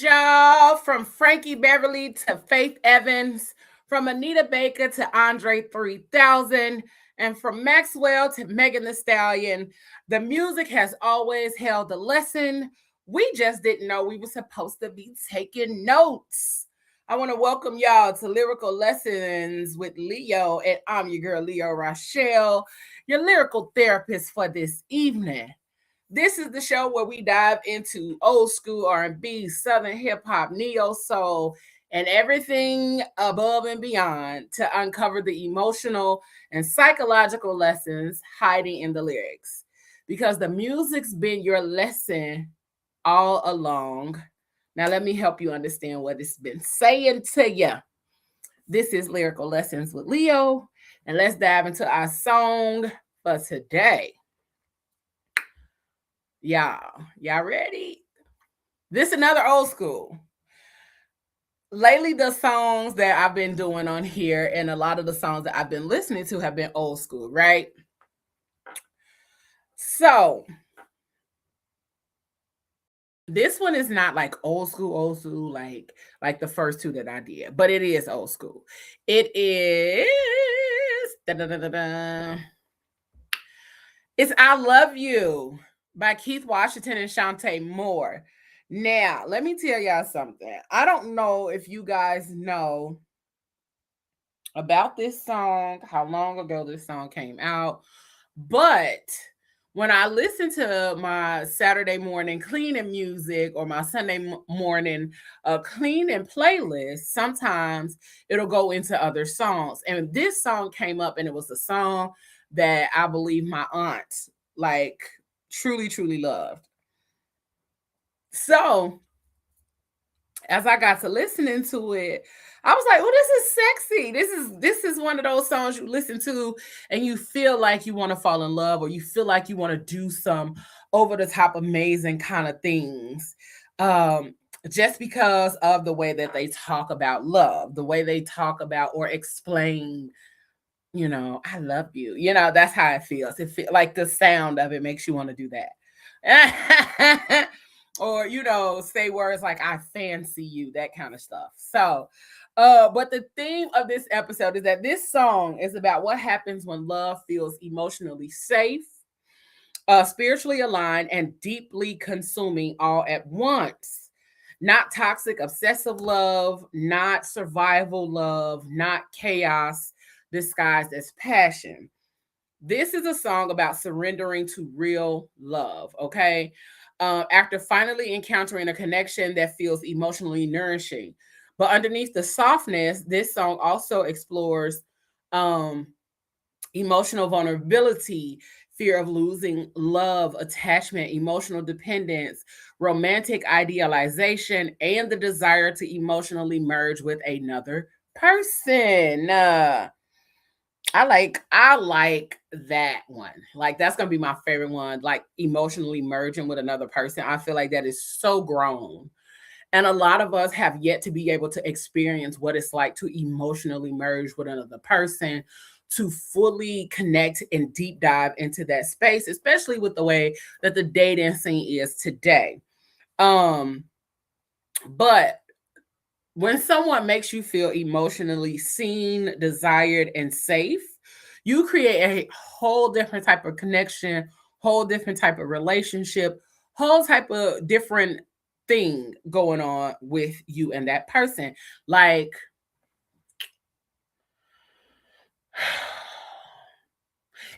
y'all. From Frankie Beverly to Faith Evans, from Anita Baker to Andre 3000, and from Maxwell to Megan Thee Stallion. The music has always held the lesson. We just didn't know we were supposed to be taking notes. I want to welcome y'all to Lyrical Lessons with Leo, and I'm your girl, Leo Rochelle, your lyrical therapist for this evening. This is the show where we dive into old school R&B, Southern hip hop, neo soul, and everything above and beyond to uncover the emotional and psychological lessons hiding in the lyrics. Because the music's been your lesson all along. Now, let me help you understand what it's been saying to you. This is Lyrical Lessons with Leo, and let's dive into our song for today. Y'all ready? This another old school. Lately, the songs that I've been doing on here and a lot of the songs that I've been listening to have been old school, right? So this one is not like old school, like the first two that I did, but it is old school. It is it's I Love You by Keith Washington and Chante Moore. Now, let me tell y'all something. I don't know if you guys know about this song, how long ago this song came out, but when I listen to my Saturday morning cleaning music or my Sunday morning cleaning playlist, sometimes it'll go into other songs. And this song came up, and it was a song that I believe my aunt like truly, truly loved. So as I got to listening to it, I was like, "Oh, this is sexy. This is one of those songs you listen to and you feel like you want to fall in love, or you feel like you want to do some over the top amazing kind of things." Just because of the way that they talk about love, the way they talk about or explain, I love you. That's how it feels. It feel like the sound of it makes you want to do that. Or say words like I fancy you, that kind of stuff. So but the theme of this episode is that this song is about what happens when love feels emotionally safe, spiritually aligned, and deeply consuming all at once. Not toxic obsessive love, not survival love, not chaos disguised as passion. This is a song about surrendering to real love, okay? After finally encountering a connection that feels emotionally nourishing. But underneath the softness, this song also explores um, emotional vulnerability, fear of losing love, attachment, emotional dependence, romantic idealization, and the desire to emotionally merge with another person. I like that one. Like that's gonna be my favorite one. Like emotionally merging with another person. I feel like that is so grown. And a lot of us have yet to be able to experience what it's like to emotionally merge with another person, to fully connect and deep dive into that space, especially with the way that the dating scene is today. Um, but when someone makes you feel emotionally seen, desired, and safe, you create a whole different type of connection, whole different type of relationship, whole type of different thing going on with you and that person. Like,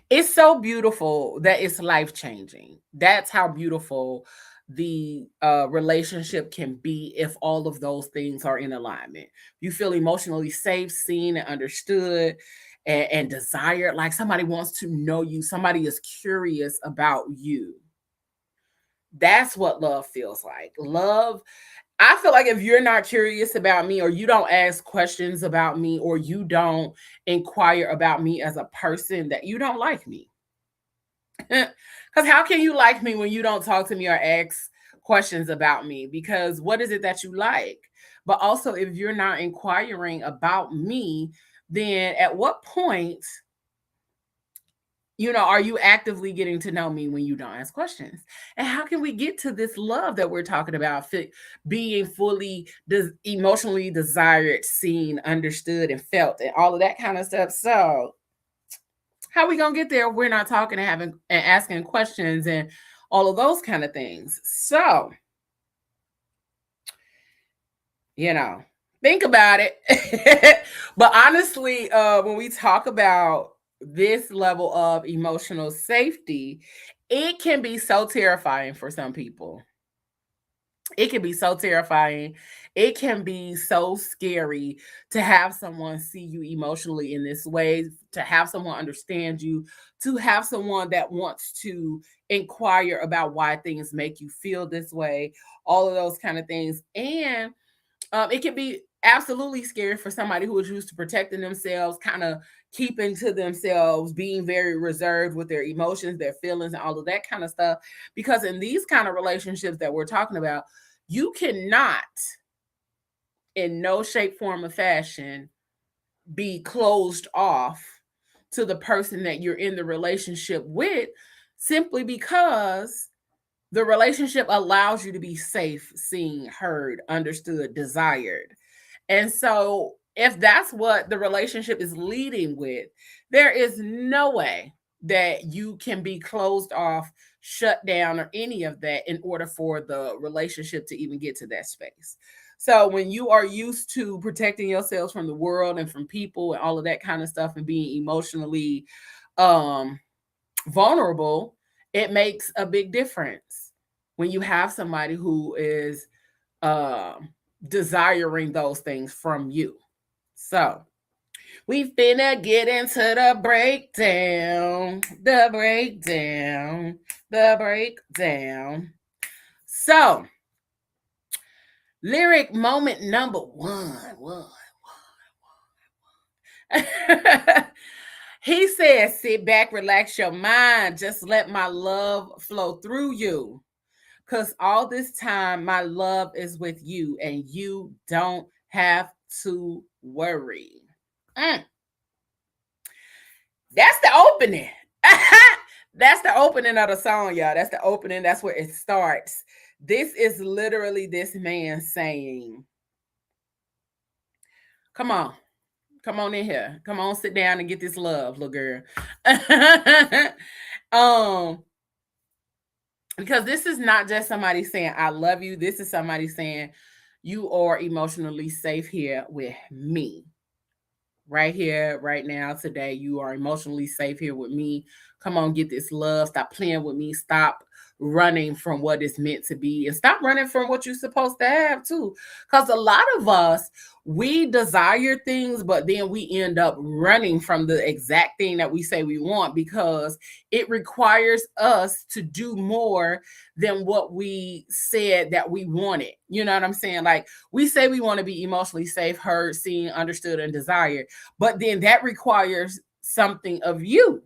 it's so beautiful that it's life changing. That's how beautiful the relationship can be if all of those things are in alignment. You feel emotionally safe, seen, and understood, and desired. Like somebody wants to know you, somebody is curious about you. That's what love feels like. Love, I feel like if you're not curious about me, or you don't ask questions about me, or you don't inquire about me as a person, that you don't like me. Because how can you like me when you don't talk to me or ask questions about me? Because what is it that you like? But also, if you're not inquiring about me, then at what point, Are you actively getting to know me when you don't ask questions? And how can we get to this love that we're talking about, being fully emotionally desired, seen, understood, and felt, and all of that kind of stuff? So, how are we gonna get there if we're not talking and having and asking questions and all of those kind of things? So, you know, think about it. But honestly, when we talk about this level of emotional safety, it can be so terrifying for some people. It can be so terrifying. It can be so scary to have someone see you emotionally in this way, to have someone understand you, to have someone that wants to inquire about why things make you feel this way, all of those kind of things. And it can be absolutely scary for somebody who is used to protecting themselves, kind of keeping to themselves, being very reserved with their emotions, their feelings, and all of that kind of stuff. Because in these kind of relationships that we're talking about, you cannot, in no shape, form, or fashion, be closed off to the person that you're in the relationship with simply because the relationship allows you to be safe, seen, heard, understood, desired. And so, if that's what the relationship is leading with, there is no way that you can be closed off, shut down, or any of that in order for the relationship to even get to that space. So, when you are used to protecting yourselves from the world and from people and all of that kind of stuff and being emotionally um, vulnerable, it makes a big difference when you have somebody who is um desiring those things from you. So we finna get into the breakdown. So, lyric moment number one. He says, sit back, relax your mind, just let my love flow through you. Because all this time, my love is with you, and you don't have to worry. Mm, that's the opening. That's the opening of the song, y'all. That's the opening. That's where it starts. This is literally this man saying, come on. Come on in here. Come on, sit down and get this love, little girl. um, because this is not just somebody saying I love you. This is somebody saying you are emotionally safe here with me. Right here, right now, today, you are emotionally safe here with me. Come on, get this love. Stop playing with me. Stop running from what is meant to be, and stop running from what you're supposed to have too. Because a lot of us, we desire things, but then we end up running from the exact thing that we say we want because it requires us to do more than what we said that we wanted. You know what I'm saying? Like, we say we want to be emotionally safe, heard, seen, understood, and desired, but then that requires something of you.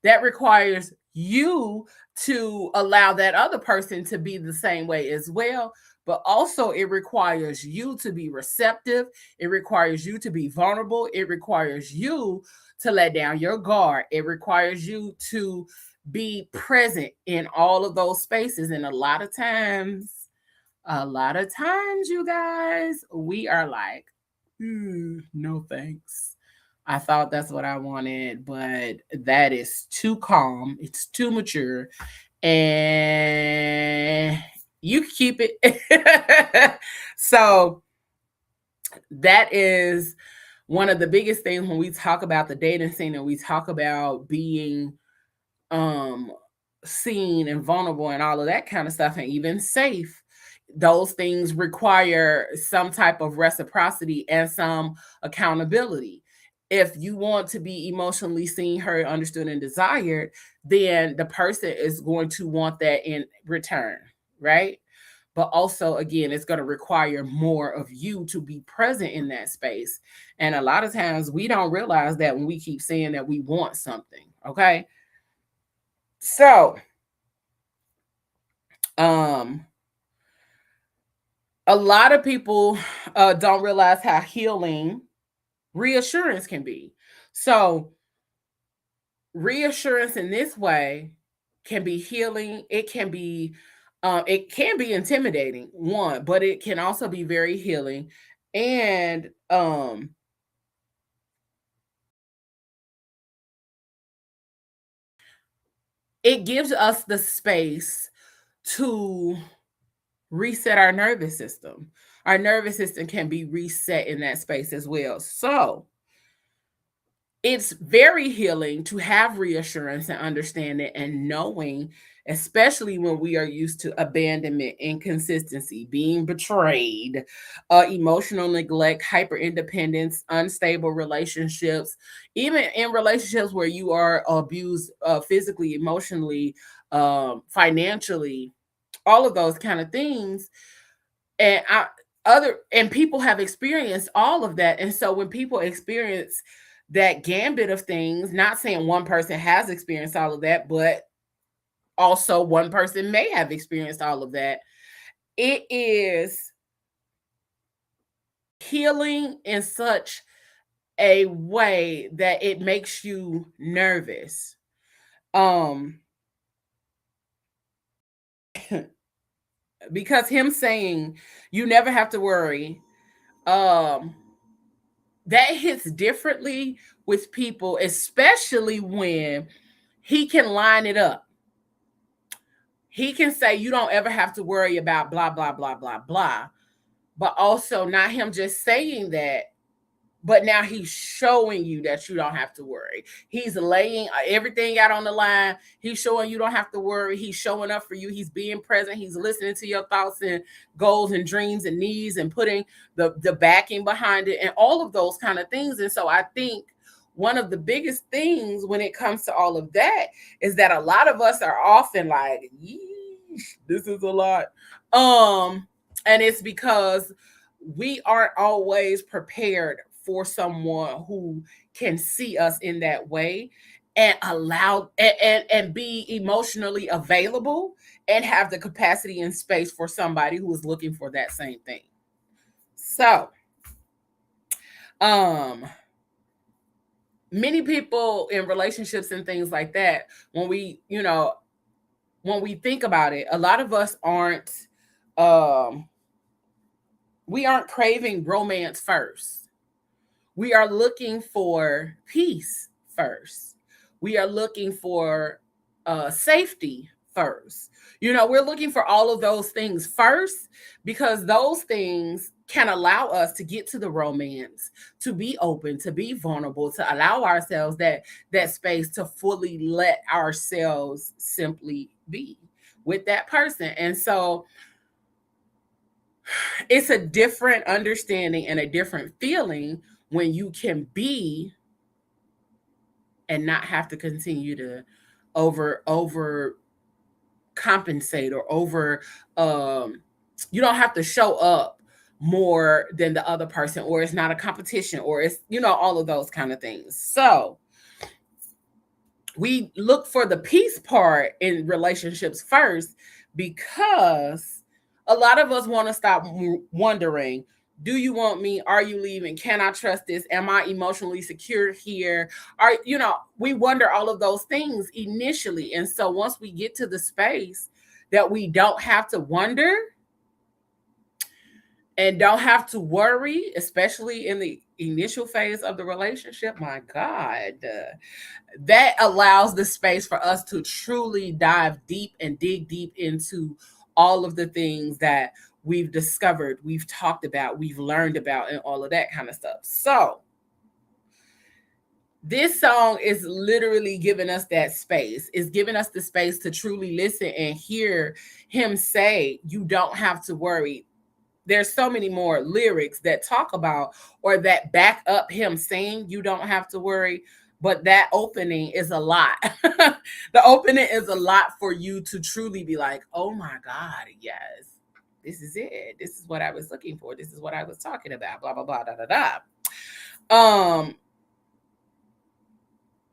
That requires you to allow that other person to be the same way as well. But also, it requires you to be receptive. It requires you to be vulnerable. It requires you to let down your guard. It requires you to be present in all of those spaces. And a lot of times, you guys, we are like, no thanks. I thought that's what I wanted, but that is too calm. It's too mature. And you can keep it. So that is one of the biggest things when we talk about the dating scene and we talk about being um seen and vulnerable and all of that kind of stuff, and even safe. Those things require some type of reciprocity and some accountability. If you want to be emotionally seen, heard, understood, and desired, then the person is going to want that in return, right? But also, again, it's going to require more of you to be present in that space. And a lot of times we don't realize that when we keep saying that we want something, okay? So, um, a lot of people don't realize how healing reassurance can be. So, reassurance in this way can be healing. It can be intimidating, one, but it can also be very healing. And it gives us the space to reset our nervous system. Our nervous system can be reset in that space as well. So it's very healing to have reassurance and understanding and knowing, especially when we are used to abandonment, inconsistency, being betrayed, emotional neglect, hyper independence, unstable relationships, even in relationships where you are abused physically, emotionally, financially, all of those kind of things. And people have experienced all of that. And so when people experience that gambit of things, not saying one person has experienced all of that, but also one person may have experienced all of that, it is healing in such a way that it makes you nervous. Um because him saying you never have to worry, um that hits differently with people, especially when he can line it up. He can say, you don't ever have to worry about blah, blah, blah, blah, blah. But also, not him just saying that, but now he's showing you that you don't have to worry. He's laying everything out on the line. He's showing you don't have to worry. He's showing up for you. He's being present. He's listening to your thoughts and goals and dreams and needs and putting the backing behind it and all of those kind of things. And so I think one of the biggest things when it comes to all of that is that a lot of us are often like, yeesh, this is a lot. And it's because we aren't always prepared for someone who can see us in that way and allow and be emotionally available and have the capacity and space for somebody who is looking for that same thing. So um many people in relationships and things like that, when we think about it, a lot of us um we aren't craving romance first. We are looking for peace first. We are looking for safety first. We're looking for all of those things first because those things can allow us to get to the romance, to be open, to be vulnerable, to allow ourselves that space to fully let ourselves simply be with that person. And so it's a different understanding and a different feeling when you can be and not have to continue to over compensate or over you don't have to show up more than the other person, or it's not a competition, or it's all of those kind of things. So we look for the peace part in relationships first because a lot of us want to stop wondering, do you want me? Are you leaving? Can I trust this? Am I emotionally secure here? We wonder all of those things initially. And so once we get to the space that we don't have to wonder and don't have to worry, especially in the initial phase of the relationship, my God, that allows the space for us to truly dive deep and dig deep into all of the things that we've discovered, we've talked about, we've learned about, and all of that kind of stuff. So this song is literally giving us that space. It's giving us the space to truly listen and hear him say, you don't have to worry. There's so many more lyrics that talk about or that back up him saying you don't have to worry. But that opening is a lot. The opening is a lot for you to truly be like, oh my God, yes, this is it. This is what I was looking for. This is what I was talking about. Blah, blah, blah, da, da, da.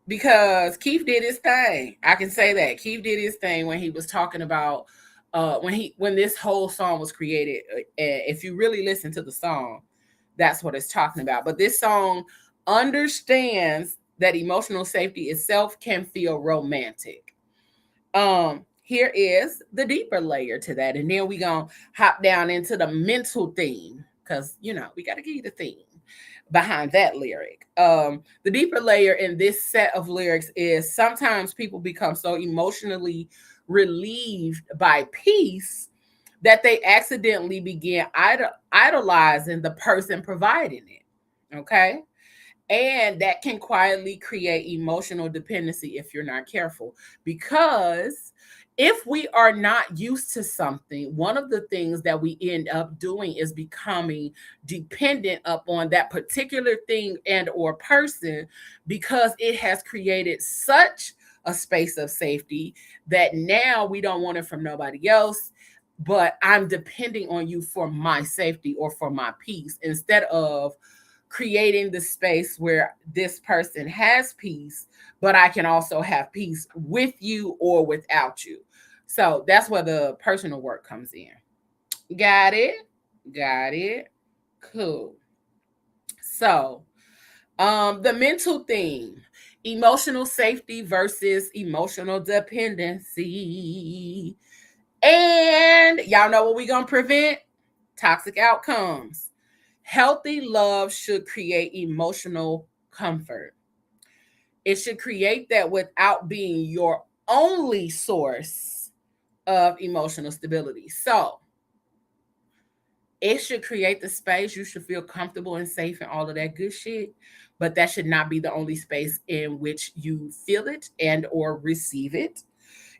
Because Keith did his thing. I can say that. Keith did his thing when he was talking about when this whole song was created. If you really listen to the song, that's what it's talking about. But this song understands that emotional safety itself can feel romantic. Here is the deeper layer to that. And then we gonna hop down into the mental theme, because we gotta give you the theme behind that lyric. The deeper layer in this set of lyrics is sometimes people become so emotionally relieved by peace that they accidentally begin idolizing the person providing it. Okay. And that can quietly create emotional dependency if you're not careful. Because if we are not used to something, one of the things that we end up doing is becoming dependent upon that particular thing and or person, because it has created such a space of safety that now we don't want it from nobody else, but I'm depending on you for my safety or for my peace, instead of creating the space where this person has peace, but I can also have peace with you or without you. So that's where the personal work comes in. Got it? Got it. Cool. So, the mental theme, emotional safety versus emotional dependency. And y'all know what we're going to prevent? Toxic outcomes. Healthy love should create emotional comfort. It should create that without being your only source of emotional stability. So it should create the space. You should feel comfortable and safe and all of that good shit. But that should not be the only space in which you feel it and or receive it.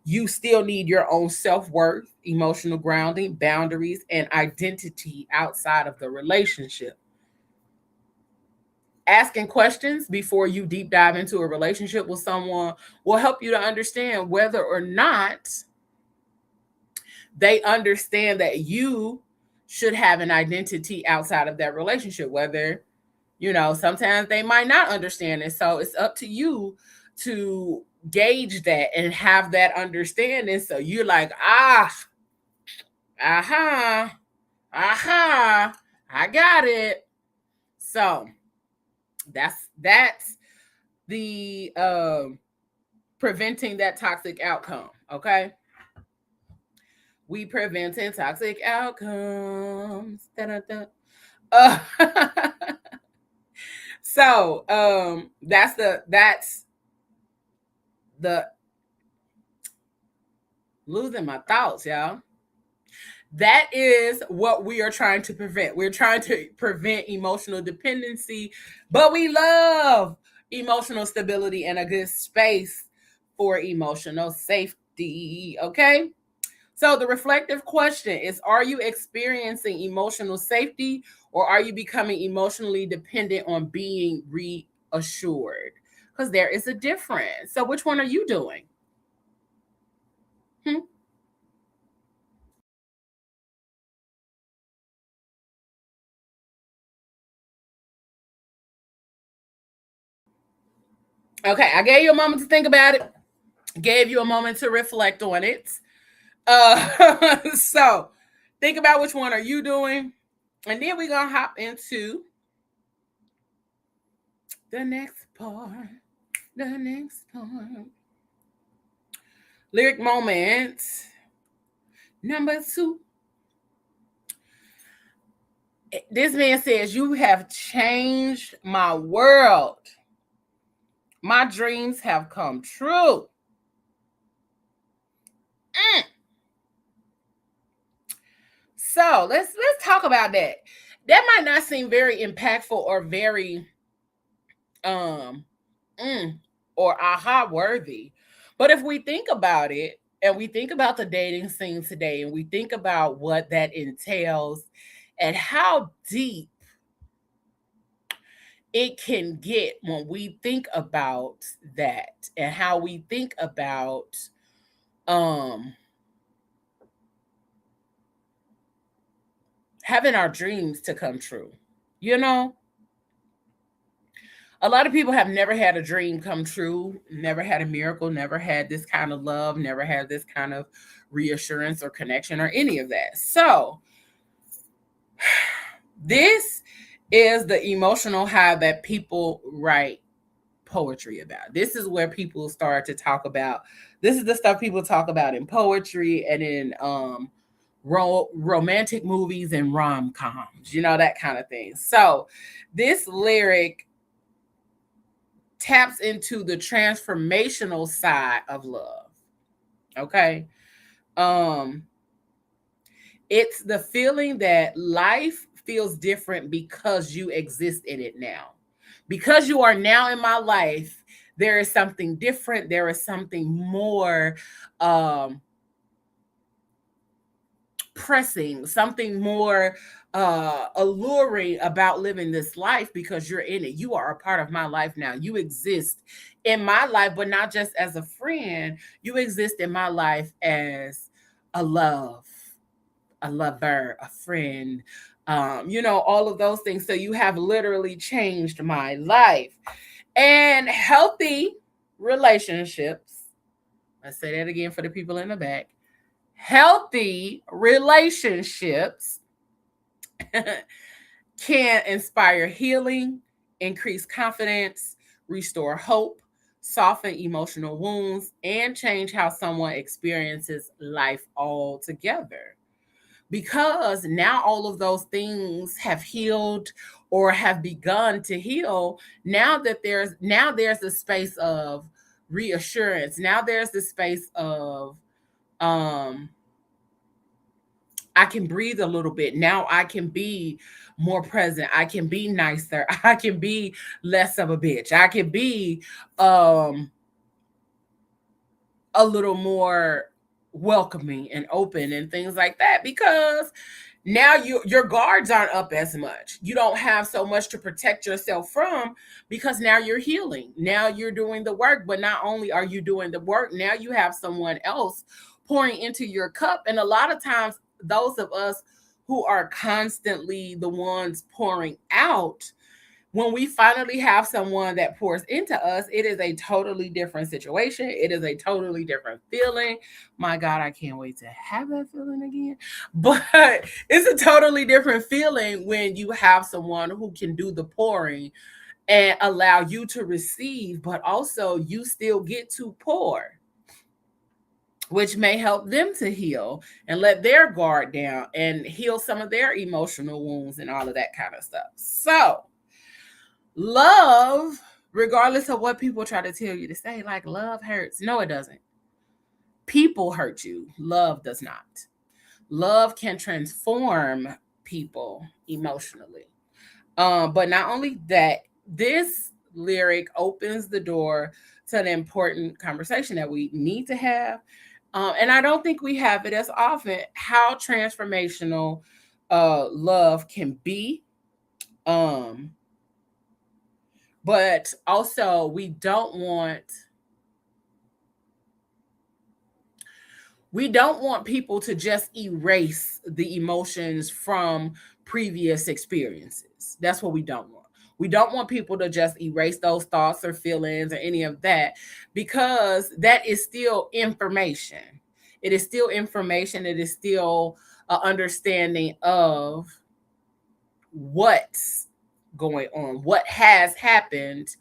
You still need your own self-worth, emotional grounding, boundaries, and identity outside of the relationship. Asking questions before you deep dive into a relationship with someone will help you to understand whether or not they understand that you should have an identity outside of that relationship. Whether, sometimes they might not understand it. So it's up to you to gauge that and have that understanding. So you're like, aha, I got it. So that's the preventing that toxic outcome. Okay, we preventing toxic outcomes. Da-da-da. Uh, so that's the losing my thoughts, y'all. That is what we are trying to prevent. We're trying to prevent emotional dependency, but we love emotional stability and a good space for emotional safety. Okay. So the reflective question is, are you experiencing emotional safety, or are you becoming emotionally dependent on being reassured? Because there is a difference. So which one are you doing? Hmm? Okay, I gave you a moment to think about it. Gave you a moment to reflect on it. So think about which one are you doing, and then we're gonna hop into the next part. The next part. Lyric moment number 2. This man says, "You have changed my world. My dreams have come true." Mm. So let's talk about that. That might not seem very impactful or very um mm, or aha worthy, but if we think about it, and we think about the dating scene today, and we think about what that entails and how deep it can get when we think about that, and how we think about um having our dreams to come true. You know, a lot of people have never had a dream come true, never had a miracle, never had this kind of love, never had this kind of reassurance or connection or any of that. So, this is the emotional high that people poetry about. This is where people start to talk about, this is the stuff people talk about in poetry and in romantic movies and rom-coms, that kind of thing. So this lyric taps into the transformational side of love. Okay. Um it's the feeling that life feels different because you exist in it now. Because you are now in my life, there is something different, there is something more um pressing, something more alluring about living this life because you're in it. You are a part of my life now. You exist in my life, but not just as a friend. You exist in my life as a love, a lover, a friend, all of those things. So you have literally changed my life. And healthy relationships, let's say that again for the people in the back. Healthy relationships can inspire healing, increase confidence, restore hope, soften emotional wounds, and change how someone experiences life altogether. Because now all of those things have healed or have begun to heal, now there's a space of reassurance. Now there's the space of um I can breathe a little bit. Now I can be more present. I can be nicer. I can be less of a bitch. I can be um a little more welcoming and open and things like that, because now your guards aren't up as much. You don't have so much to protect yourself from, because now you're healing. Now you're doing the work, but not only are you doing the work, now you have someone else pouring into your cup. And a lot of times those of us who are constantly the ones pouring out, when we finally have someone that pours into us, it is a totally different situation. It is a totally different feeling. My God, I can't wait to have that feeling again. But it's a totally different feeling when you have someone who can do the pouring and allow you to receive, but also you still get to pour, which may help them to heal and let their guard down and heal some of their emotional wounds and all of that kind of stuff. So, love, regardless of what people try to tell you to say, like love hurts. No, it doesn't. People hurt you. Love does not. Love can transform people emotionally. But not only that, this lyric opens the door to an important conversation that we need to have. And I don't think we have it as often, how transformational love can be. Um, but also we don't want people to just erase the emotions from previous experiences. That's what we don't want. We don't want people to just erase those thoughts or feelings or any of that, because that is still information. It is still information. It is still an understanding of what's going on, what has happened,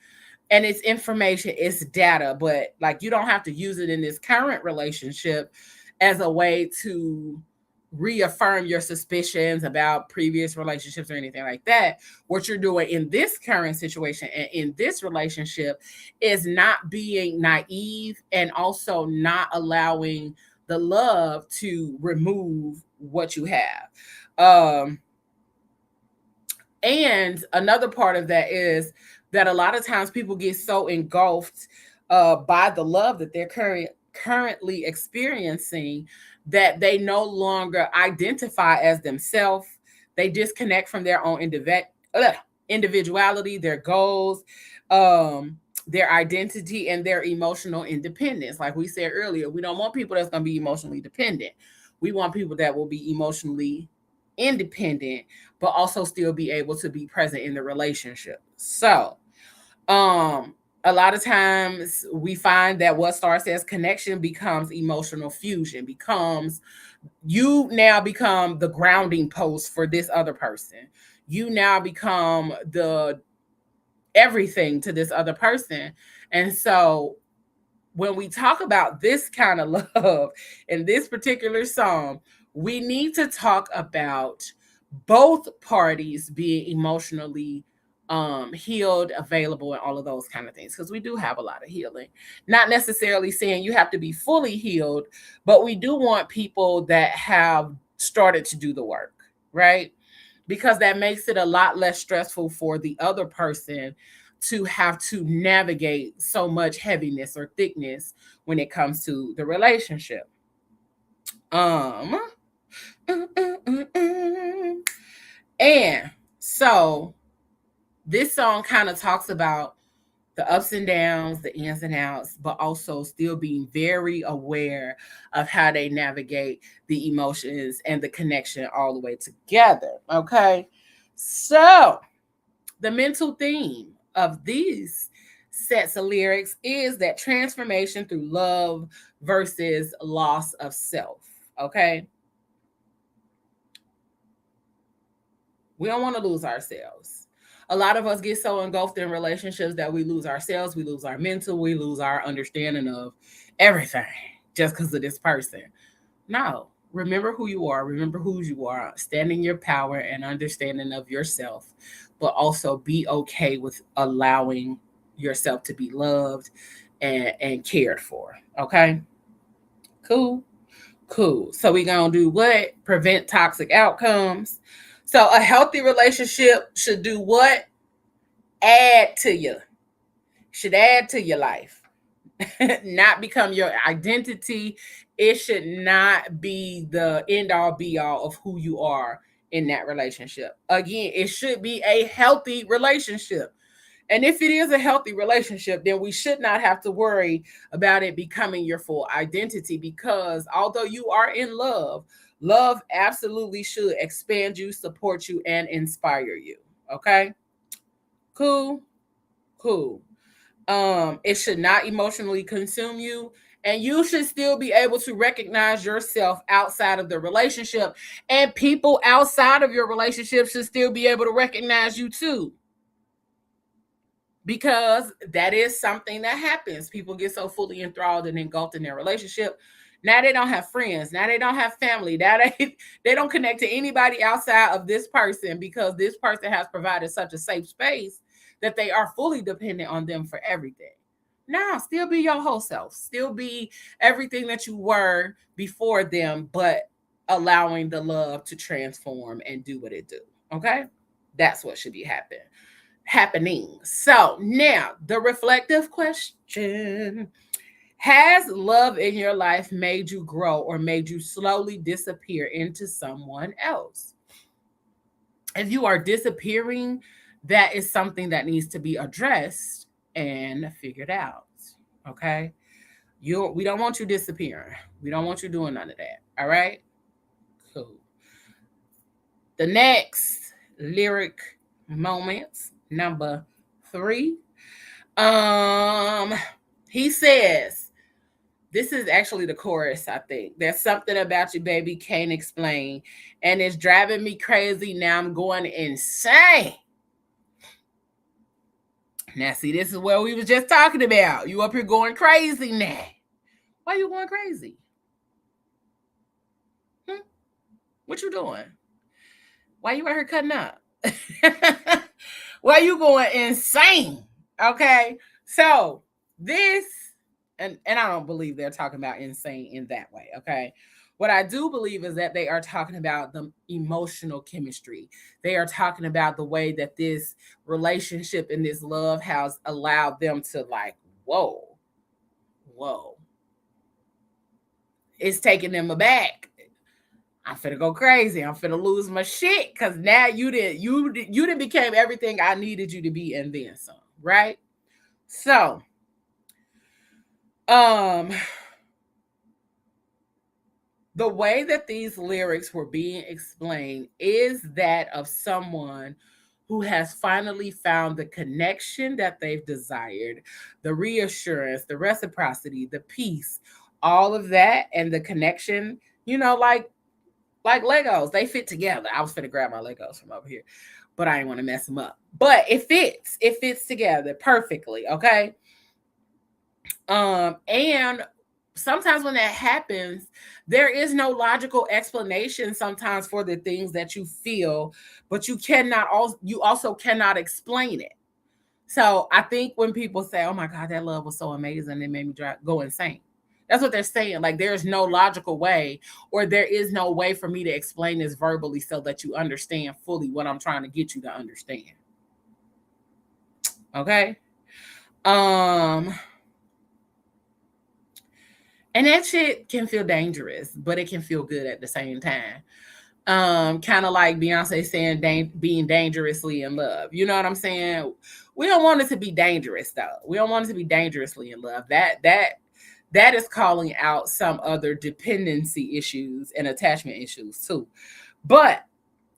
and it's information, it's data, but like you don't have to use it in this current relationship as a way to reaffirm your suspicions about previous relationships or anything like that. What you're doing in this current situation and in this relationship is not being naive and also not allowing the love to remove what you have. And another part of that is that a lot of times people get so engulfed by the love that they're currently experiencing that they no longer identify as themselves. They disconnect from their own individuality, their goals, their identity, and their emotional independence. Like we said earlier, we don't want people that's going to be emotionally dependent. We want people that will be emotionally independent, but also still be able to be present in the relationship. So, a lot of times we find that what starts as connection becomes emotional fusion, becomes you now become the grounding post for this other person. You now become the everything to this other person. And so when we talk about this kind of love in this particular song, we need to talk about both parties being emotionally healed, available, and all of those kind of things, because we do have a lot of healing. Not necessarily saying you have to be fully healed, but we do want people that have started to do the work, right? Because that makes it a lot less stressful for the other person to have to navigate so much heaviness or thickness when it comes to the relationship. Um and so this song kind of talks about the ups and downs, the ins and outs, but also still being very aware of how they navigate the emotions and the connection all the way together. Okay. So, the mental theme of these sets of lyrics is that transformation through love versus loss of self. Okay. We don't want to lose ourselves. A lot of us get so engulfed in relationships that we lose ourselves, we lose our mental, we lose our understanding of everything just because of this person. No, remember who you are, remember who you are, stand in your power and understanding of yourself, but also be okay with allowing yourself to be loved and cared for. Okay, cool. Cool. So we gonna do what? Prevent toxic outcomes. So a healthy relationship should do what? Add to you. Should add to your life. Not become your identity. It should not be the end all be all of who you are in that relationship. Again, it should be a healthy relationship. And if it is a healthy relationship, then we should not have to worry about it becoming your full identity, because although you are in love, love absolutely should expand you, support you, and inspire you. Okay? Cool. Cool. It should not emotionally consume you. And you should still be able to recognize yourself outside of the relationship. And people outside of your relationship should still be able to recognize you too, because that is something that happens. People get so fully enthralled and engulfed in their relationship. Now they don't have friends. Now they don't have family. Now they don't connect to anybody outside of this person, because this person has provided such a safe space that they are fully dependent on them for everything. Now, still be your whole self. Still be everything that you were before them, but allowing the love to transform and do what it do. Okay? That's what should be happening. So now the reflective question: has love in your life made you grow or made you slowly disappear into someone else? If you are disappearing, that is something that needs to be addressed and figured out. Okay? We don't want you disappearing. We don't want you doing none of that. All right? Cool. The next lyric moments, number 3. Um, he says, this is actually the chorus, I think. There's something about you, baby, can't explain. And it's driving me crazy. Now I'm going insane. Now, see, this is what we was just talking about. You up here going crazy now. Why you going crazy? Hmm? What you doing? Why you out here cutting up? Why you going insane? Okay. So this, and I don't believe they're talking about insane in that way. Okay. What I do believe is that they are talking about the emotional chemistry. They are talking about the way that this relationship and this love has allowed them to, like, whoa, whoa. It's taking them aback. I'm finna go crazy. I'm finna lose my shit, because now you didn't became everything I needed you to be, and then some, right? So, um, the way that these lyrics were being explained is that of someone who has finally found the connection that they've desired, the reassurance, the reciprocity, the peace, all of that, and the connection. You know, like Like Legos, they fit together. I was finna grab my Legos from over here, but I didn't want to mess them up. But it fits. It fits together perfectly. Okay. And sometimes when that happens, there is no logical explanation sometimes for the things that you feel, but you also cannot explain it. So I think when people say, "Oh my God, that love was so amazing," it made me go insane. That's what they're saying. Like there's no logical way, or there is no way for me to explain this verbally so that you understand fully what I'm trying to get you to understand. Okay. Um, and that shit can feel dangerous, but it can feel good at the same time. Kind of like Beyonce saying being dangerously in love. You know what I'm saying? We don't want it to be dangerous though. We don't want it to be dangerously in love. That is calling out some other dependency issues and attachment issues too. But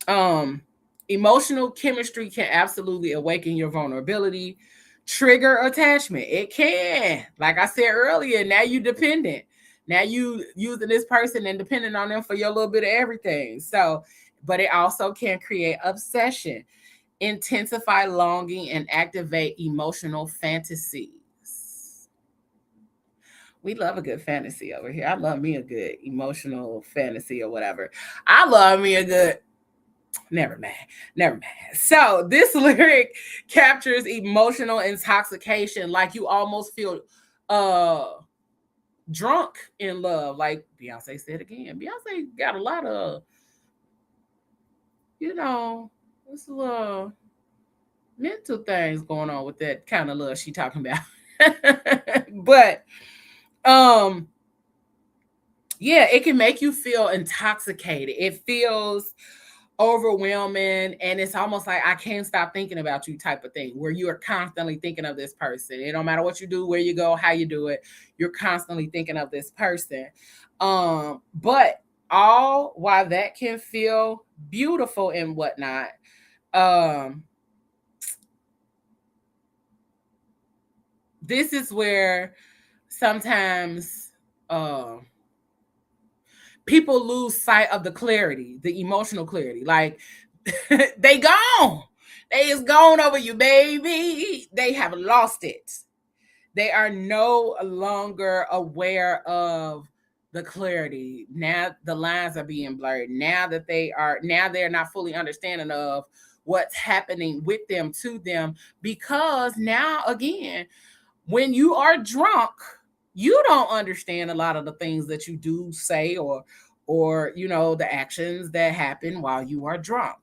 um emotional chemistry can absolutely awaken your vulnerability, trigger attachment. It can. Like I said earlier, now you dependent. Now you using this person and depending on them for your little bit of everything. So, but it also can create obsession, intensify longing, and activate emotional fantasies. We love a good fantasy over here. I love me a good emotional fantasy or whatever. I love me a good. Never mind. Never mind. So this lyric captures emotional intoxication, like you almost feel uh drunk in love. Like Beyonce said again. Beyonce got a lot of, you know, this little mental things going on with that kind of love she talking about. But um yeah, it can make you feel intoxicated. It feels overwhelming, and it's almost like I can't stop thinking about you type of thing, where you are constantly thinking of this person. It don't matter what you do, where you go, how you do it, you're constantly thinking of this person. But all while that can feel beautiful and whatnot, um this is where sometimes people lose sight of the clarity, the emotional clarity. Like they gone. They is gone over you, baby. They have lost it. They are no longer aware of the clarity. Now the lines are being blurred. Now they're not fully understanding of what's happening with them, to them, because now again, when you are drunk, you don't understand a lot of the things that you do say, or the actions that happen while you are drunk.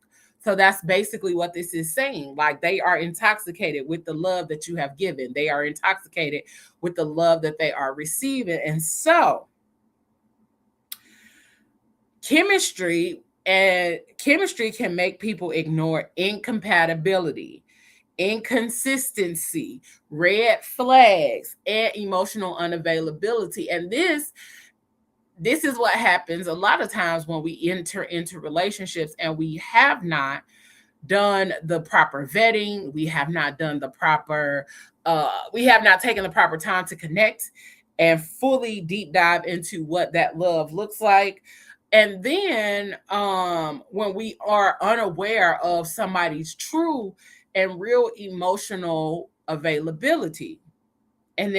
So that's basically what this is saying. Like they are intoxicated with the love that you have given. They are intoxicated with the love that they are receiving. And so chemistry can make people ignore incompatibility, inconsistency, red flags, and emotional unavailability. And this is what happens a lot of times when we enter into relationships and we have not done the proper vetting, we have not taken the proper time to connect and fully deep dive into what that love looks like. And then when we are unaware of somebody's true and real emotional availability, and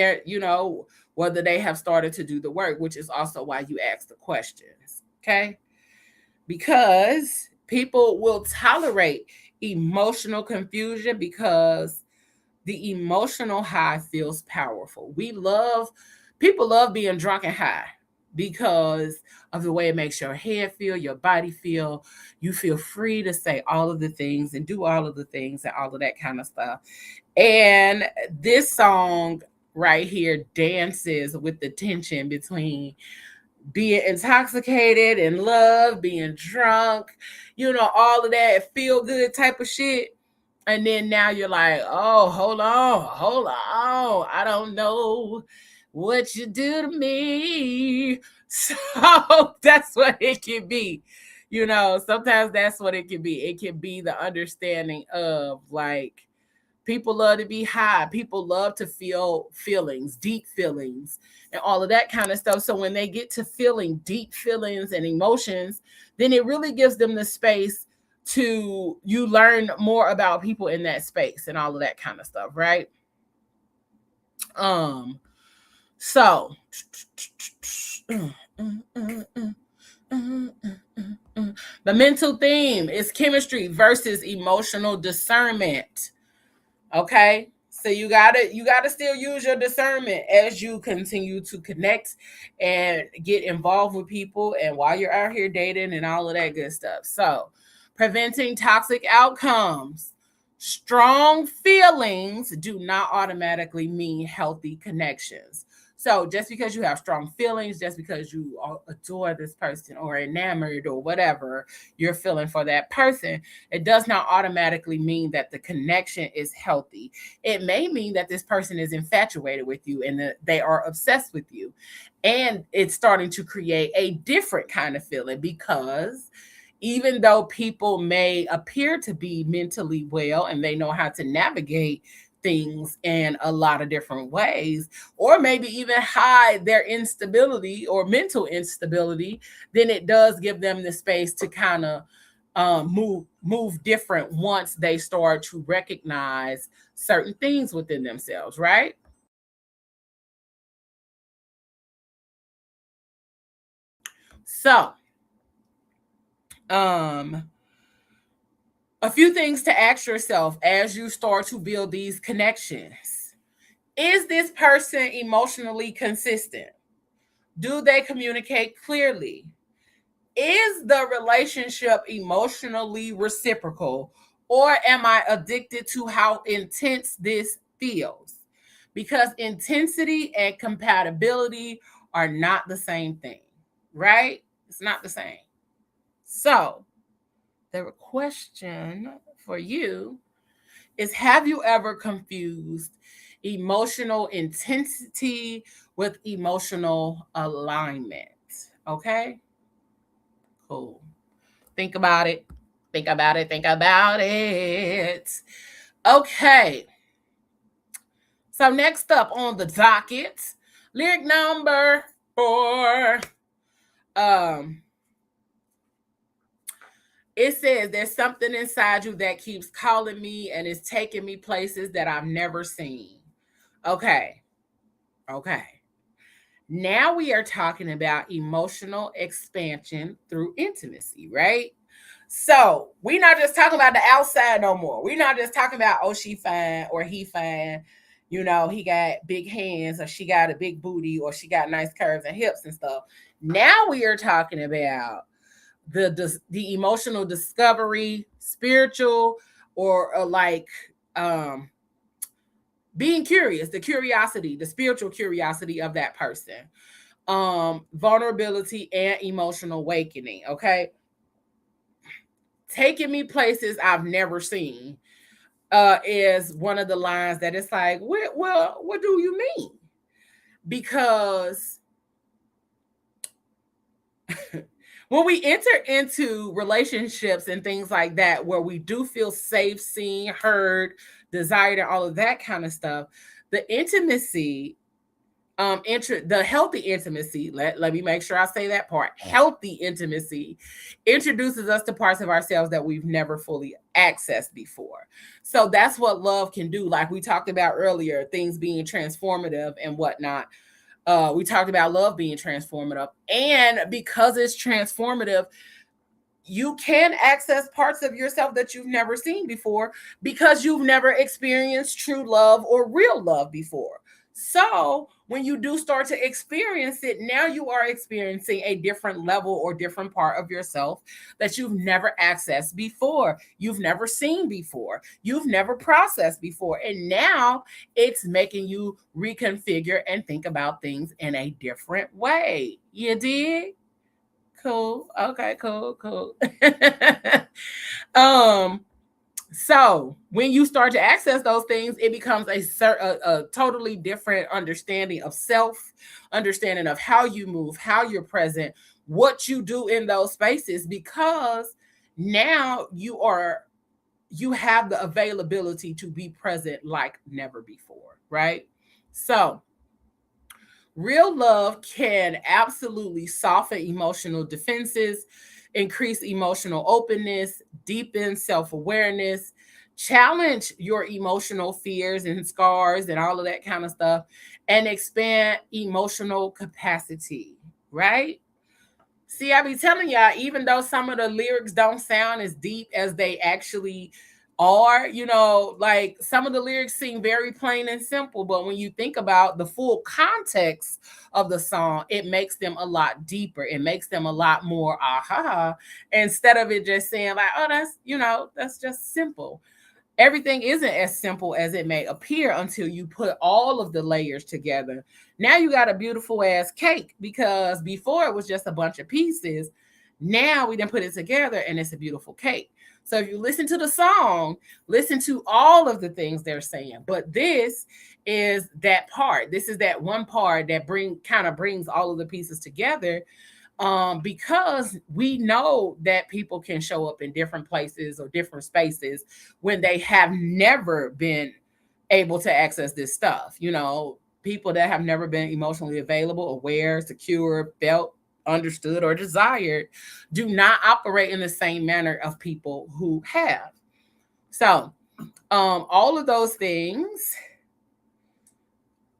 whether they have started to do the work, which is also why you ask the questions. Okay. Because people will tolerate emotional confusion because the emotional high feels powerful. People love being drunk and high because of the way it makes your head feel, your body feel. You feel free to say all of the things and do all of the things and all of that kind of stuff. And this song right here dances with the tension between being intoxicated in love, being drunk, all of that feel good type of shit. And then now you're like, oh, hold on. I don't know what you do to me. So that's what it can be. Sometimes that's what it can be. It can be the understanding of like, People love to be high. People love to feel feelings, deep feelings, and all of that kind of stuff. So when they get to feeling deep feelings and emotions, then it really gives them the space to you learn more about people in that space and all of that kind of stuff, right? Um, so the mental theme is chemistry versus emotional discernment. Okay, so you gotta still use your discernment as you continue to connect and get involved with people, and while you're out here dating and all of that good stuff. So preventing toxic outcomes. Strong feelings do not automatically mean healthy connections. So just because you have strong feelings, just because you adore this person or enamored or whatever you're feeling for that person, it does not automatically mean that the connection is healthy. It may mean that this person is infatuated with you and that they are obsessed with you. And it's starting to create a different kind of feeling, because even though people may appear to be mentally well and they know how to navigate things in a lot of different ways, or maybe even hide their instability or mental instability, then it does give them the space to kind of move different once they start to recognize certain things within themselves, right? So, um, a few things to ask yourself as you start to build these connections. Is this person emotionally consistent? Do they communicate clearly? Is the relationship emotionally reciprocal, or am I addicted to how intense this feels? Because intensity and compatibility are not the same thing, right? It's not the same. So, the question for you is, have you ever confused emotional intensity with emotional alignment? Okay, cool. Think about it. Think about it. Think about it. Okay. So next up on the docket, lyric number 4. Um, it says there's something inside you that keeps calling me and is taking me places that I've never seen. Okay. Okay. Now we are talking about emotional expansion through intimacy, right? So we're not just talking about the outside no more. We're not just talking about, oh, she fine or he fine. You know, he got big hands or she got a big booty or she got nice curves and hips and stuff. Now we are talking about the emotional discovery, spiritual, or like being curious, the curiosity, the spiritual curiosity of that person. Vulnerability and emotional awakening. Okay, taking me places I've never seen is one of the lines that it's like, well, what do you mean? Because when we enter into relationships and things like that, where we do feel safe, seen, heard, desired, and all of that kind of stuff, the intimacy, the healthy intimacy, let me make sure I say that part, healthy intimacy introduces us to parts of ourselves that we've never fully accessed before. So that's what love can do, like we talked about earlier, things being transformative and whatnot. We talked about love being transformative, and because it's transformative, you can access parts of yourself that you've never seen before, because you've never experienced true love or real love before. So when you do start to experience it, now you are experiencing a different level or different part of yourself that you've never accessed before, you've never seen before, you've never processed before. And now it's making you reconfigure and think about things in a different way. You did? Cool. Okay, cool. um, so when you start to access those things, it becomes a totally different understanding of self, understanding of how you move, how you're present, what you do in those spaces, because now you are you have the availability to be present like never before, right? So, real love can absolutely soften emotional defenses, increase emotional openness, deepen self awareness, challenge your emotional fears and scars and all of that kind of stuff, and expand emotional capacity, right? See, I be telling y'all, even though some of the lyrics don't sound as deep as they actually are, like some of the lyrics seem very plain and simple, but when you think about the full context of the song, it makes them a lot deeper. It makes them a lot more aha, instead of it just saying like, oh, that's just simple. Everything isn't as simple as it may appear until you put all of the layers together. Now you got a beautiful ass cake, because before it was just a bunch of pieces. Now we didn't put it together and it's a beautiful cake. So if you listen to the song, listen to all of the things they're saying. But this is that part. This is that one part that brings all of the pieces together, because we know that people can show up in different places or different spaces when they have never been able to access this stuff. People that have never been emotionally available, aware, secure, felt understood, or desired do not operate in the same manner of people who have. So, all of those things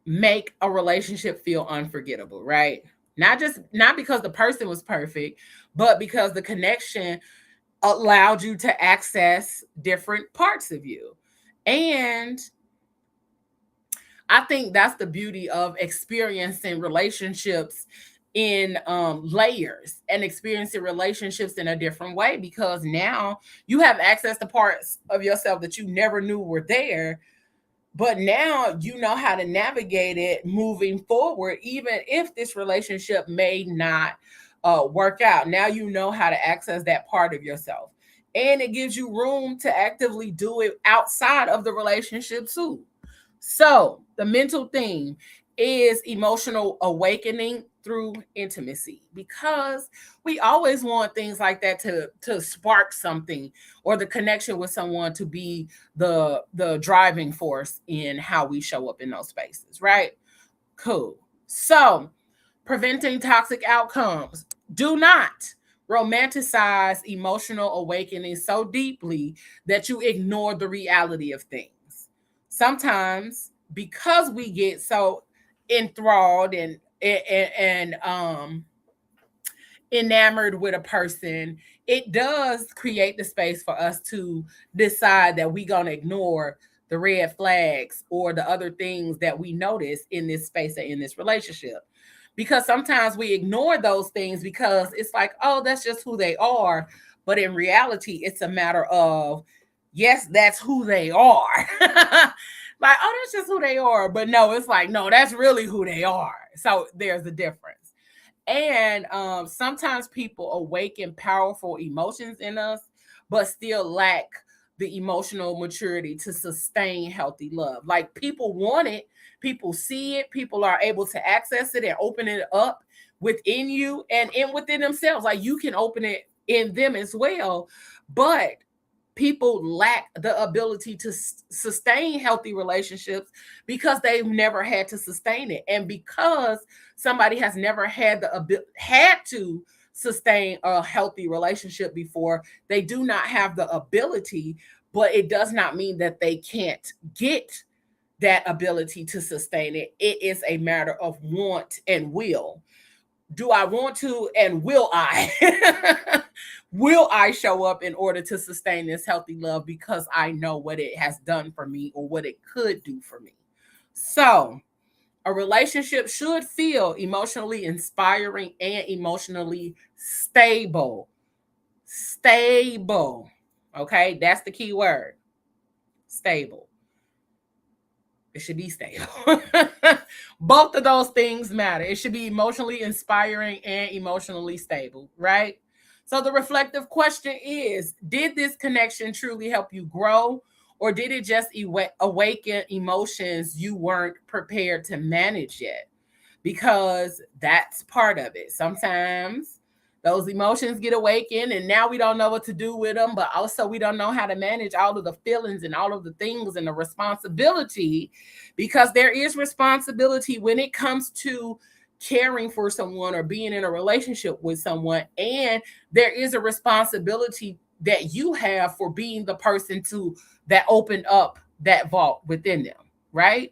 make a relationship feel unforgettable, right? Not because the person was perfect, but because the connection allowed you to access different parts of you. And I think that's the beauty of experiencing relationships in layers, and experiencing relationships in a different way, because now you have access to parts of yourself that you never knew were there, but now you know how to navigate it moving forward, even if this relationship may not work out. Now you know how to access that part of yourself. And it gives you room to actively do it outside of the relationship too. So, the mental theme is emotional awakening through intimacy, because we always want things like that to spark something, or the connection with someone to be the driving force in how we show up in those spaces, right? Cool. So, preventing toxic outcomes. Do not romanticize emotional awakening so deeply that you ignore the reality of things. Sometimes, because we get so enthralled and enamored with a person, it does create the space for us to decide that we're going to ignore the red flags or the other things that we notice in this space and in this relationship. Because sometimes we ignore those things because it's like, oh, that's just who they are. But in reality, it's a matter of, yes, that's who they are. Like, oh, that's just who they are. But no, it's like, no, that's really who they are. So there's a difference. And sometimes people awaken powerful emotions in us, but still lack the emotional maturity to sustain healthy love. Like, people want it, people see it, people are able to access it and open it up within you and within themselves. Like, you can open it in them as well, but people lack the ability to sustain healthy relationships because they've never had to sustain it, and because somebody has never had to sustain a healthy relationship before, they do not have the ability. But it does not mean that they can't get that ability to sustain it. It is a matter of want and will. Do I want to, and will I? Will I show up in order to sustain this healthy love because I know what it has done for me or what it could do for me? So, a relationship should feel emotionally inspiring and emotionally stable. Stable. Okay, that's the key word. Stable. It should be stable. Both of those things matter. It should be emotionally inspiring and emotionally stable, right? So the reflective question is, did this connection truly help you grow, or did it just awaken emotions you weren't prepared to manage yet? Because that's part of it. Sometimes Those emotions get awakened, and now we don't know what to do with them, but also we don't know how to manage all of the feelings and all of the things and the responsibility, because there is responsibility when it comes to caring for someone or being in a relationship with someone. And there is a responsibility that you have for being the person to that opened up that vault within them, right?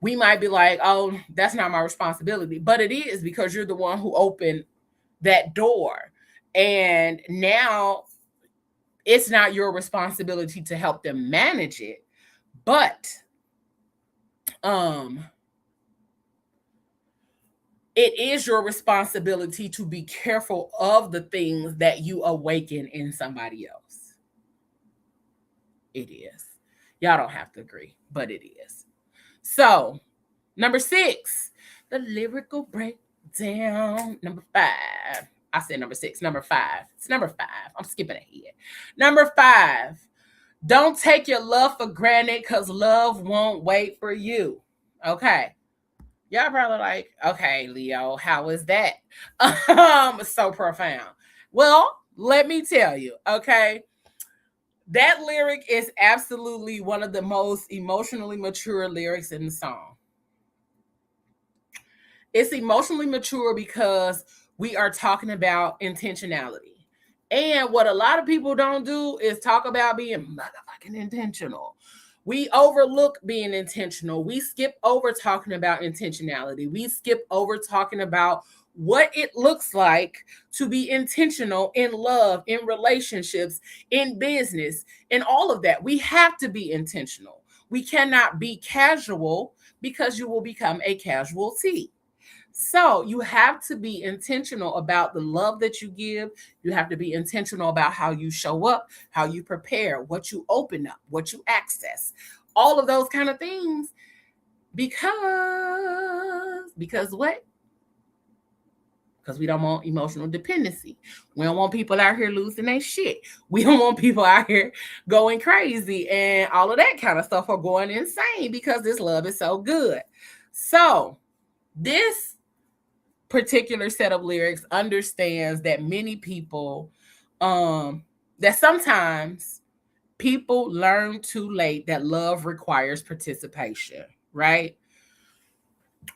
We might be like, oh, that's not my responsibility, but it is, because you're the one who opened that door. And now it's not your responsibility to help them manage it, but it is your responsibility to be careful of the things that you awaken in somebody else. It is. Y'all don't have to agree, but it is. So, number 6, the lyrical breakdown. Number 5. I said number 6, number 5. It's number 5. I'm skipping ahead. Number 5, don't take your love for granted, because love won't wait for you. Okay. Y'all probably like, okay, Leo, how is that? So profound. Well, let me tell you, okay? That lyric is absolutely one of the most emotionally mature lyrics in the song. It's emotionally mature because we are talking about intentionality. And what a lot of people don't do is talk about being motherfucking intentional. We overlook being intentional. We skip over talking about intentionality. We skip over talking about what it looks like to be intentional in love, in relationships, in business, in all of that. We have to be intentional. We cannot be casual, because you will become a casualty. So you have to be intentional about the love that you give. You have to be intentional about how you show up, how you prepare, what you open up, what you access, all of those kind of things. Because what? Because we don't want emotional dependency. We don't want people out here losing their shit. We don't want people out here going crazy and all of that kind of stuff, or going insane, because this love is so good. So this particular set of lyrics understands that many people, that sometimes people learn too late that love requires participation, right?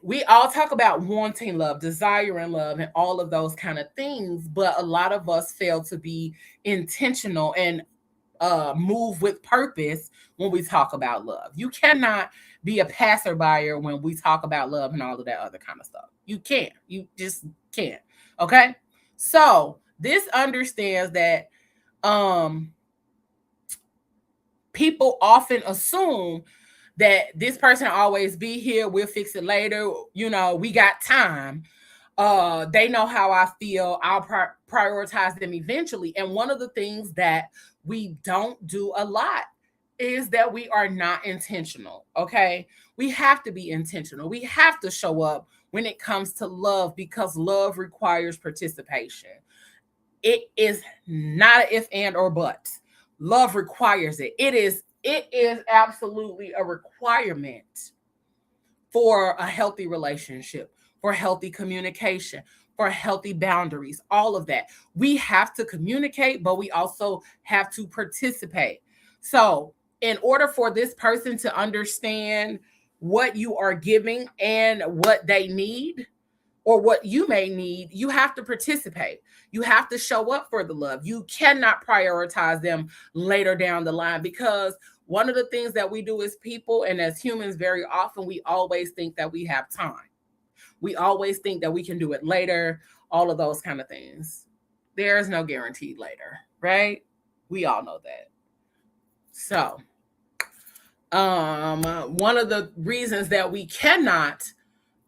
We all talk about wanting love, desiring love, and all of those kind of things, but a lot of us fail to be intentional and move with purpose when we talk about love. You cannot be a passerby when we talk about love and all of that other kind of stuff. You can't. You just can't. Okay? So, this understands that people often assume that this person always be here, we'll fix it later, we got time. They know how I feel, I'll prioritize them eventually. And one of the things that we don't do a lot is that we are not intentional. Okay, we have to be intentional. We have to show up when it comes to love, because love requires participation. It is not an if, and, or but. Love requires it. It is absolutely a requirement for a healthy relationship, for healthy communication, for healthy boundaries, all of that. We have to communicate, but we also have to participate. So, in order for this person to understand what you are giving and what they need, or what you may need, you have to participate. You have to show up for the love. You cannot prioritize them later down the line, because one of the things that we do as people and as humans, very often, we always think that we have time. We always think that we can do it later, all of those kind of things. There is no guaranteed later, right? We all know that. So, one of the reasons that we cannot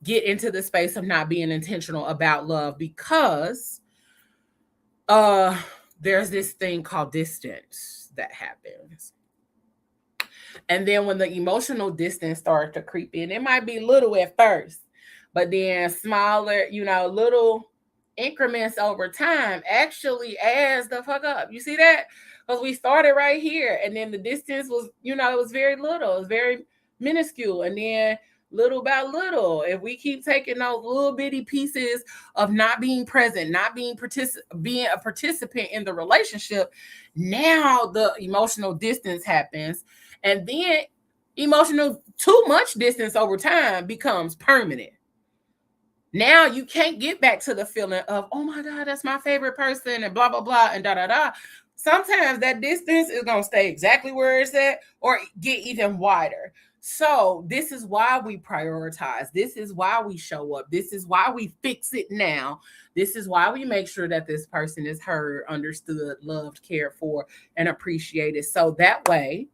get into the space of not being intentional about love, because there's this thing called distance that happens. And then when the emotional distance starts to creep in, it might be little at first, but then smaller, little increments over time actually adds the fuck up. You see that? Because we started right here, and then the distance was, it was very little, it was very minuscule. And then little by little, if we keep taking those little bitty pieces of not being present, not being a participant in the relationship, now the emotional distance happens, and then emotional too much distance over time becomes permanent. Now you can't get back to the feeling of, oh my God, that's my favorite person, and blah, blah, blah, and da, da, da. Sometimes that distance is going to stay exactly where it's at or get even wider. So, this is why we prioritize. This is why we show up. This is why we fix it now. This is why we make sure that this person is heard, understood, loved, cared for, and appreciated. So that way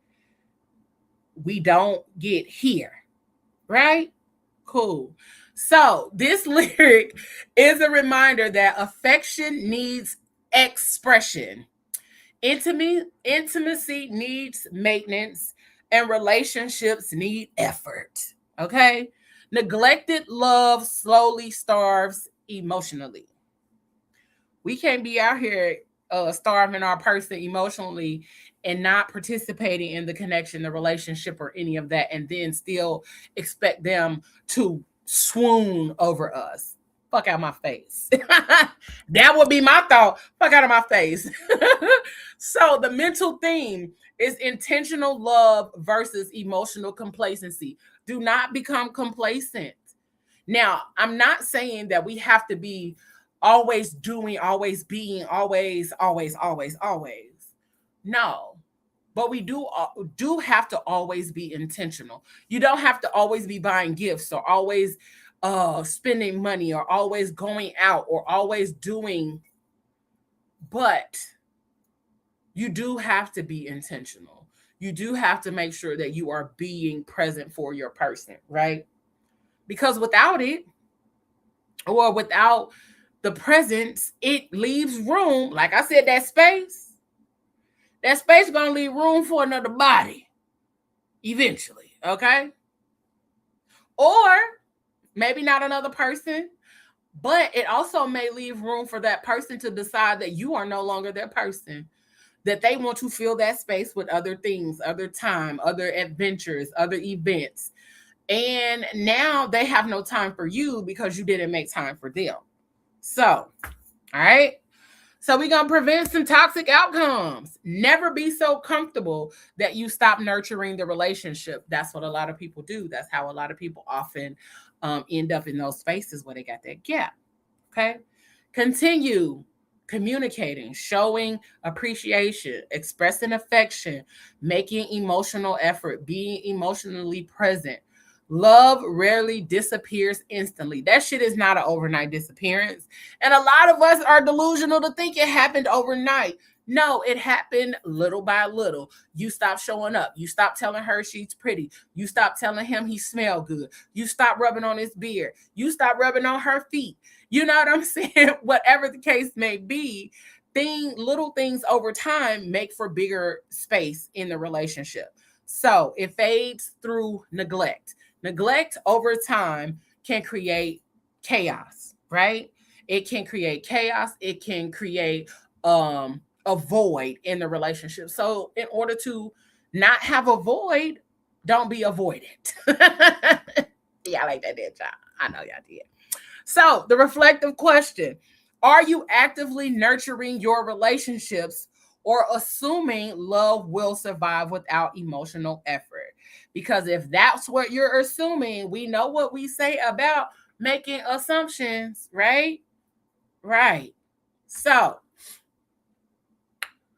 we don't get here, right? Cool. So, this lyric is a reminder that affection needs expression. Intimacy needs maintenance, and relationships need effort. Okay? Neglected love slowly starves emotionally. We can't be out here starving our person emotionally and not participating in the connection, the relationship, or any of that, and then still expect them to swoon over us. Fuck out my face. That would be my thought. Fuck out of my face. So the mental theme is intentional love versus emotional complacency. Do not become complacent. Now, I'm not saying that we have to be always doing, always being, always. No, but we do have to always be intentional. You don't have to always be buying gifts or always spending money or always going out or always doing, but you do have to be intentional. You do have to make sure that you are being present for your person, right? Because without it, or without the presence, it leaves room. Like I said, that space gonna leave room for another body eventually, okay? Or maybe not another person, but it also may leave room for that person to decide that you are no longer their person, that they want to fill that space with other things, other time, other adventures, other events. And now they have no time for you because you didn't make time for them. So, all right. So we're going to prevent some toxic outcomes. Never be so comfortable that you stop nurturing the relationship. That's what a lot of people do. That's how a lot of people often end up in those spaces where they got that gap. Okay. Continue communicating, showing appreciation, expressing affection, making emotional effort, being emotionally present. Love rarely disappears instantly. That shit is not an overnight disappearance. And a lot of us are delusional to think it happened overnight. No, it happened little by little. You stop showing up. You stop telling her she's pretty. You stop telling him he smell good. You stop rubbing on his beard. You stop rubbing on her feet. You know what I'm saying? Whatever the case may be, little things over time make for bigger space in the relationship. So it fades through neglect. Neglect over time can create chaos, right? It can create chaos. It can create a void in the relationship. So in order to not have a void, don't be avoidant. Yeah, I like that, did y'all? I know y'all did. So the reflective question: are you actively nurturing your relationships or assuming love will survive without emotional effort? Because if that's what you're assuming, we know what we say about making assumptions, right? Right. So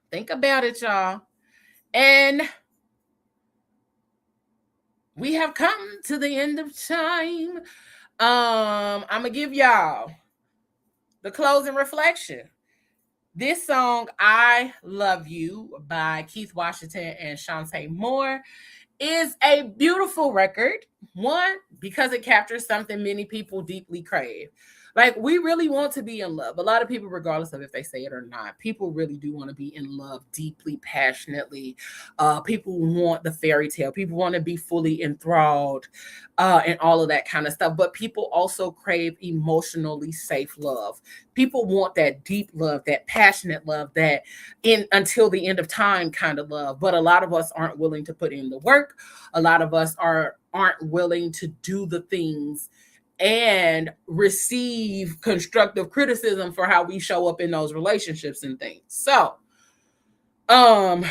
think about it, y'all. And we have come to the end of time. I'm gonna give y'all the closing reflection. This song, I Love You by Keith Washington and Chanté Moore, is a beautiful record. One, because it captures something many people deeply crave. Like, we really want to be in love. A lot of people, regardless of if they say it or not, people really do want to be in love deeply, passionately. People want the fairy tale. People want to be fully enthralled, and all of that kind of stuff. But people also crave emotionally safe love. People want that deep love, that passionate love, that in until the end of time kind of love. But a lot of us aren't willing to put in the work. A lot of us aren't willing to do the things and receive constructive criticism for how we show up in those relationships and things. So, um,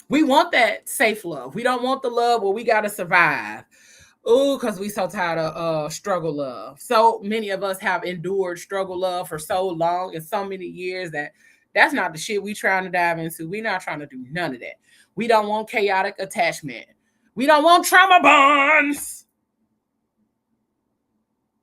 we want that safe love. We don't want the love where we gotta survive. Oh, because we so tired of struggle love. So many of us have endured struggle love for so long and so many years that that's not the shit we trying to dive into. We not trying to do none of that. We don't want chaotic attachment. We don't want trauma bonds.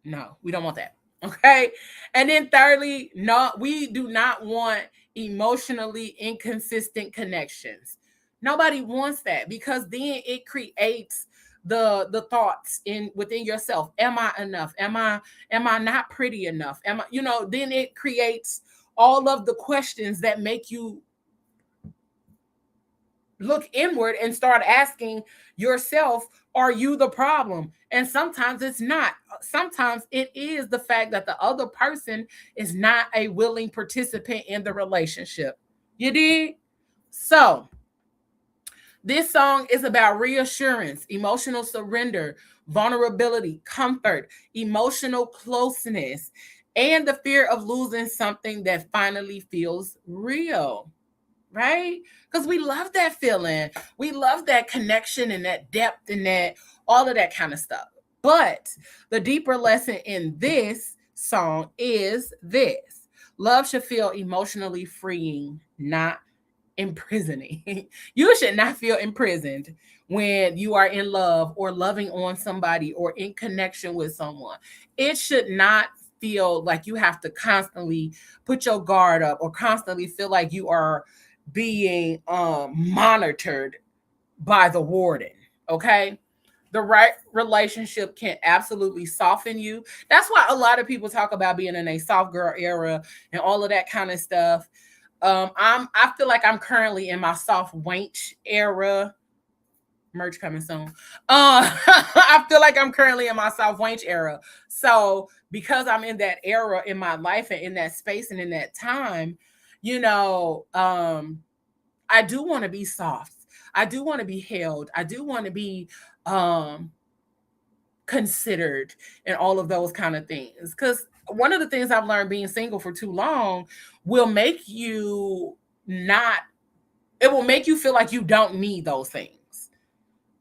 No, we don't want that. Okay. And then thirdly, no, we do not want emotionally inconsistent connections. Nobody wants that, because then it creates the thoughts in within yourself. Am I enough? Am I not pretty enough? Am I, then it creates all of the questions that make you look inward and start asking yourself, are you the problem? And sometimes it's not. Sometimes it is the fact that the other person is not a willing participant in the relationship. You did? So, this song is about reassurance, emotional surrender, vulnerability, comfort, emotional closeness, and the fear of losing something that finally feels real, right? Because we love that feeling. We love that connection and that depth and that all of that kind of stuff. But the deeper lesson in this song is this: love should feel emotionally freeing, not imprisoning. You should not feel imprisoned when you are in love or loving on somebody or in connection with someone. It should not feel like you have to constantly put your guard up or constantly feel like you are being monitored by the warden. Okay. The right relationship can absolutely soften you. That's why a lot of people talk about being in a soft girl era and all of that kind of stuff. I feel like I'm currently in my soft wench era. Merch coming soon. I feel like I'm currently in my soft wench era. So because I'm in that era in my life and in that space and in that time, I do want to be soft. I do want to be held. I do want to be um considered and all of those kind of things. Because one of the things I've learned being single for too long will make you not, it will make you feel like you don't need those things.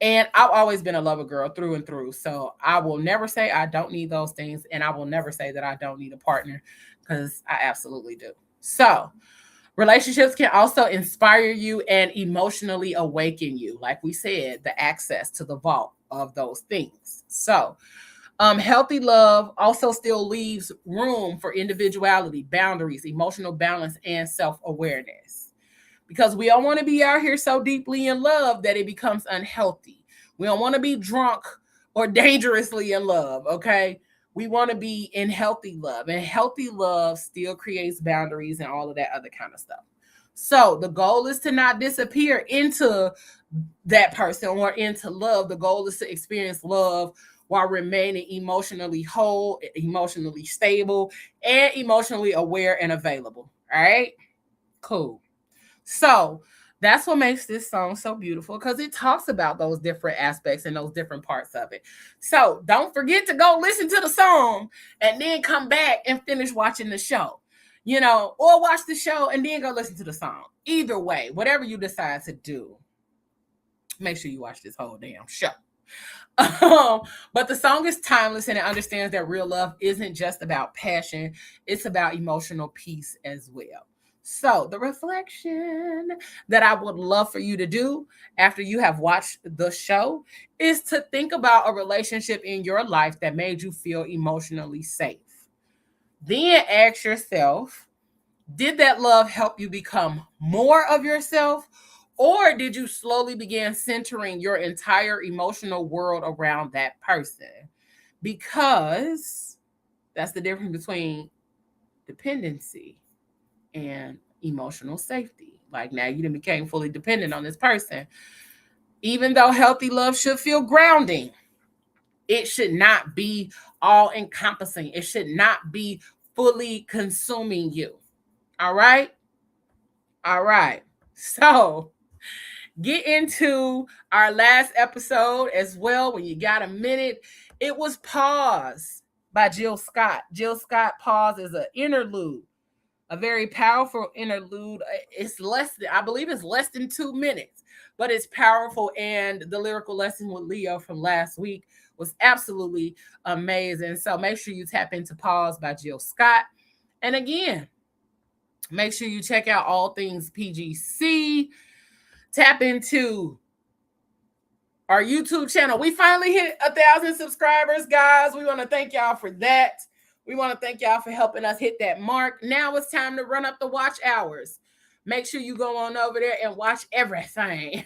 And I've always been a lover girl through and through. So I will never say I don't need those things. And I will never say that I don't need a partner, because I absolutely do. So, relationships can also inspire you and emotionally awaken you. Like we said, the access to the vault of those things. So, healthy love also still leaves room for individuality, boundaries, emotional balance, and self awareness. Because we don't want to be out here so deeply in love that it becomes unhealthy. We don't want to be drunk or dangerously in love, okay? We want to be in healthy love, and healthy love still creates boundaries and all of that other kind of stuff. So the goal is to not disappear into that person or into love. The goal is to experience love while remaining emotionally whole, emotionally stable, and emotionally aware and available. All right, cool. So that's what makes this song so beautiful, because it talks about those different aspects and those different parts of it. So don't forget to go listen to the song and then come back and finish watching the show, or watch the show and then go listen to the song. Either way, whatever you decide to do, make sure you watch this whole damn show. But the song is timeless, and it understands that real love isn't just about passion, it's about emotional peace as well. So, the reflection that I would love for you to do after you have watched the show is to think about a relationship in your life that made you feel emotionally safe. Then ask yourself, did that love help you become more of yourself? Or did you slowly begin centering your entire emotional world around that person? Because That's the difference between dependency and emotional safety. Like now you done became fully dependent on this person. Even though healthy love should feel grounding, it should not be all encompassing. It should not be fully consuming you. All right? All right. So get into our last episode as well when you got a minute. It was Pause by Jill Scott. Jill Scott, Pause is an interlude, a very powerful interlude. It's less than, I believe it's less than 2 minutes, but it's powerful. And the lyrical lesson with Leo from last week was absolutely amazing. So make sure you tap into Pause by Jill Scott. And again, make sure you check out all things PGC. Tap into our YouTube channel. We finally hit 1,000 subscribers, guys. We want to thank y'all for that. We want to thank y'all for helping us hit that mark. Now it's time to run up the watch hours. Make sure you go on over there and watch everything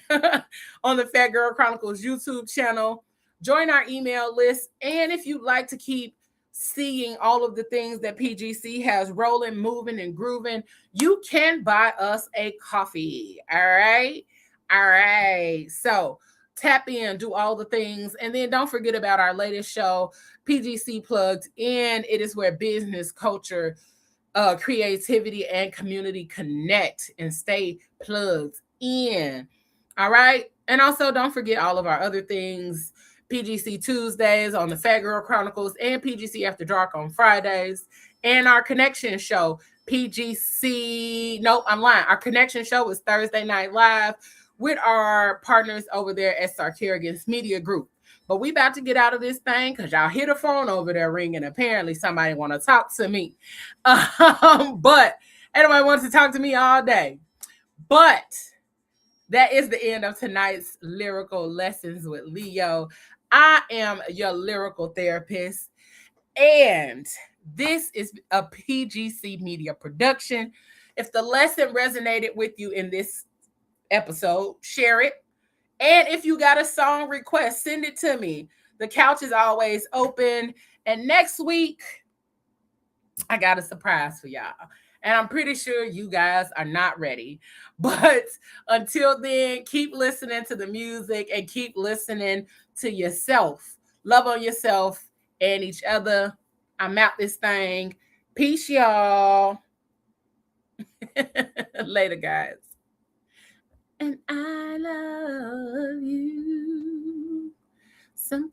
on the Fat Girl Chronicles YouTube channel. Join our email list. And if you'd like to keep seeing all of the things that PGC has rolling, moving, and grooving, you can buy us a coffee. All right. All right. So tap in, do all the things. And then don't forget about our latest show, PGC Plugged In. It is where business, culture, creativity, and community connect and stay plugged in. All right. And also don't forget all of our other things. PGC Tuesdays on the Fat Girl Chronicles and PGC After Dark on Fridays. And our connection show, PGC. Nope, I'm lying. Our connection show is Thursday Night Live with our partners over there at Sarkarigan's Media Group. But we about to get out of this thing because y'all hear the phone over there ringing. Apparently somebody want to talk to me. But anybody wants to talk to me all day. But that is the end of tonight's Lyrical Lessons with Leo. I am your lyrical therapist, and this is a PGC media production. If the lesson resonated with you in this episode, share it. And if you got a song request, send it to me. The couch is always open. And next week, I got a surprise for y'all. And I'm pretty sure you guys are not ready. But until then, keep listening to the music and keep listening to yourself. Love on yourself and each other. I'm out this thing. Peace, y'all. Later, guys. And I love you. Something